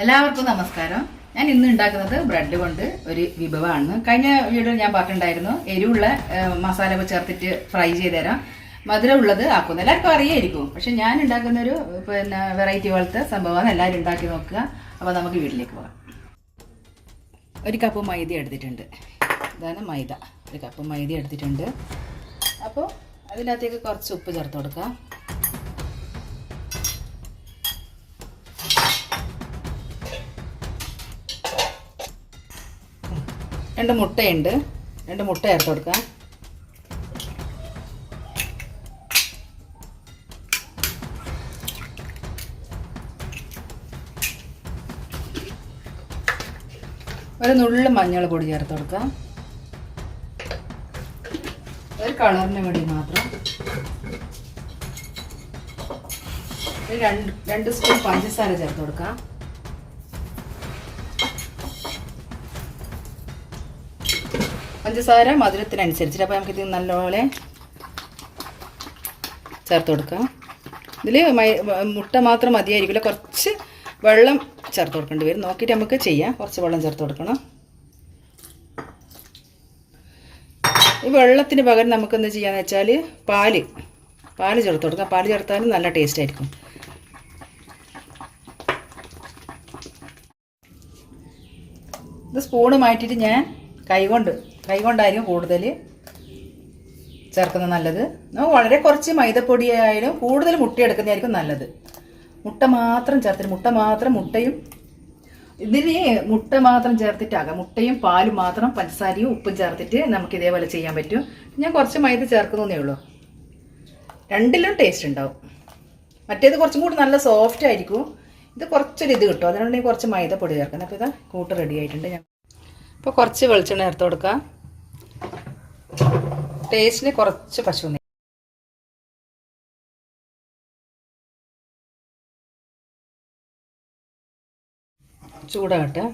എല്ലാവർക്കും നമസ്കാരം. ഞാൻ ഇന്ന് ഉണ്ടാക്കുന്നത് ബ്രെഡ് കൊണ്ട് ഒരു വിഭവമാണ്. കഴിഞ്ഞ വീഡിയോയിൽ ഞാൻ പറഞ്ഞിട്ടുണ്ടായിരുന്നു എരിവുള്ള മസാല ചേർത്തിട്ട് ഫ്രൈ ചെയ്ത് തരാം, മധുരമുള്ളത് ആക്കുന്നു. എല്ലാവർക്കും അറിയായിരിക്കും, പക്ഷെ ഞാൻ ഉണ്ടാക്കുന്ന ഒരു വെറൈറ്റി പോലത്തെ സംഭവമാണ്. എല്ലാവരും ഉണ്ടാക്കി നോക്കുക. അപ്പോൾ നമുക്ക് വീട്ടിലേക്ക് പോകാം. ഒരു കപ്പ് മൈദ എടുത്തിട്ടുണ്ട്. ഇതാണ് മൈദ. ഒരു കപ്പ് മൈദ എടുത്തിട്ടുണ്ട്. അപ്പോൾ അതിനകത്തേക്ക് കുറച്ച് ഉപ്പ് ചേർത്ത് കൊടുക്കാം. രണ്ട് മുട്ടയുണ്ട്, രണ്ട് മുട്ട ചേർത്ത് കൊടുക്കാം. ഒരു നുള്ളു മഞ്ഞൾ പൊടി ചേർത്ത് കൊടുക്കാം, ഒരു കളറിന് വേണ്ടി മാത്രം. രണ്ട് സ്പൂൺ പഞ്ചസാര ചേർത്ത് കൊടുക്കാം. പഞ്ചസാര മധുരത്തിനനുസരിച്ചിട്ട്. അപ്പോൾ നമുക്കിത് നല്ലപോലെ ചേർത്ത് കൊടുക്കാം. ഇതിൽ മുട്ട മാത്രം മതിയായിരിക്കില്ല, കുറച്ച് വെള്ളം ചേർത്ത് കൊടുക്കേണ്ടി വരും. നോക്കിയിട്ട് നമുക്ക് ചെയ്യാം. കുറച്ച് വെള്ളം ചേർത്ത് കൊടുക്കണം. ഈ വെള്ളത്തിന് പകരം നമുക്കെന്ത് ചെയ്യാന്ന് വെച്ചാൽ പാല് ചേർത്ത് കൊടുക്കാം. പാല് ചേർത്താലും നല്ല ടേസ്റ്റ് ആയിരിക്കും. ഇത് സ്പൂണ് മാറ്റിയിട്ട് ഞാൻ കൈകൊണ്ടായിരിക്കും കൂടുതൽ ചേർക്കുന്നത് നല്ലത്. വളരെ കുറച്ച് മൈദപ്പൊടി ആയാലും കൂടുതൽ മുട്ട എടുക്കുന്നതായിരിക്കും നല്ലത്. മുട്ട മാത്രം ചേർത്തിട്ട് മുട്ടയും ഇതിന് മുട്ട മാത്രം ചേർത്തിട്ടാകാം. മുട്ടയും പാലും മാത്രം പഞ്ചസാരയും ഉപ്പും ചേർത്തിട്ട് നമുക്ക് ഇതേപോലെ ചെയ്യാൻ പറ്റും. ഞാൻ കുറച്ച് മൈദ ചേർക്കുന്നേ ഉള്ളൂ. രണ്ടിലും ടേസ്റ്റ് ഉണ്ടാവും. മറ്റേത് കുറച്ചും കൂടി നല്ല സോഫ്റ്റ് ആയിരിക്കും. ഇത് കുറച്ചൊരു ഇത് കിട്ടും. അതിനുണ്ടെങ്കിൽ കുറച്ച് മൈദപ്പൊടി ചേർക്കുന്നത്. അപ്പോൾ ഇതാ കൂട്ട് റെഡി ആയിട്ടുണ്ട്. ഇപ്പോൾ കുറച്ച് വെളിച്ചെണ്ണ ചേർത്ത് കൊടുക്കാം. ടേസ്റ്റിന് കുറച്ച് പശു നെയ്യ്. ചൂടാകട്ടെ.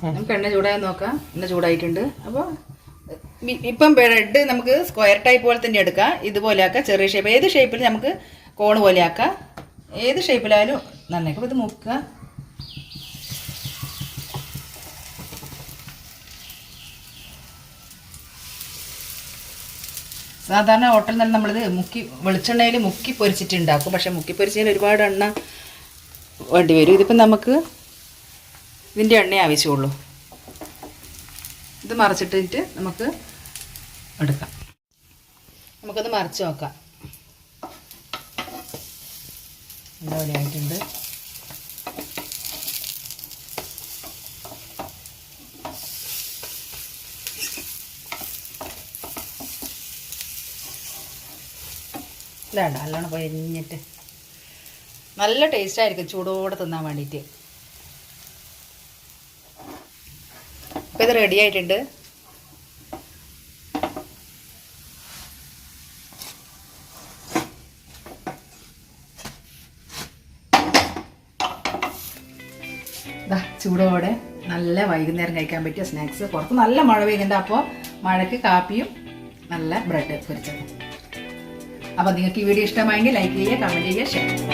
നമുക്ക് എണ്ണ ചൂടായി നോക്കാം. എണ്ണ ചൂടായിട്ടുണ്ട്. അപ്പോൾ ഇപ്പം ബ്രെഡ് നമുക്ക് സ്ക്വയർ ടൈപ്പ് പോലെ തന്നെ എടുക്കാം. ഇതുപോലെ ആക്കാം. ചെറിയ ഷേപ്പ്, ഏത് ഷേപ്പിൽ നമുക്ക് കോൺ പോലെ ആക്കാം. ഏത് ഷേപ്പിലായാലും നന്നായി. അപ്പോൾ ഇത് മുക്കുക. സാധാരണ ഹോട്ടലിൽ നിന്ന് നമ്മളിത് വെളിച്ചെണ്ണയിൽ മുക്കി പൊരിച്ചിട്ട് ഉണ്ടാക്കും. പക്ഷേ മുക്കി പൊരിച്ചതിൽ ഒരുപാട് എണ്ണ വേണ്ടി വരും. ഇതിപ്പം നമുക്ക് ഇതിൻ്റെ എണ്ണ ആവശ്യമുള്ളൂ. ഇത് മറിച്ചിട്ടിട്ട് നമുക്ക് എടുക്കാം. നമുക്കൊന്ന് മറിച്ച് നോക്കാം. നല്ലപോലെ ആയിട്ടുണ്ട്. ഇതാണ് നല്ലോണം പൊരിഞ്ഞിട്ട് നല്ല ടേസ്റ്റ് ആയിരിക്കും ചൂടോടെ തിന്നാൻ വേണ്ടിയിട്ട്. അപ്പോൾ ഇത് റെഡി ആയിട്ടുണ്ട്. ചൂടോടെ നല്ല വൈകുന്നേരം കഴിക്കാൻ പറ്റിയ സ്നാക്സ്. പുറത്ത് നല്ല മഴ പെയ്യുന്നുണ്ട്. അപ്പോൾ മഴയ്ക്ക് കാപ്പിയും നല്ല ബ്രെഡ് പൊരിച്ചത്. അപ്പോൾ നിങ്ങൾക്ക് ഈ വീഡിയോ ഇഷ്ടമായെങ്കിൽ ലൈക്ക് ചെയ്യുക, കമൻറ്റ് ചെയ്യുക, ഷെയർ ചെയ്യുക.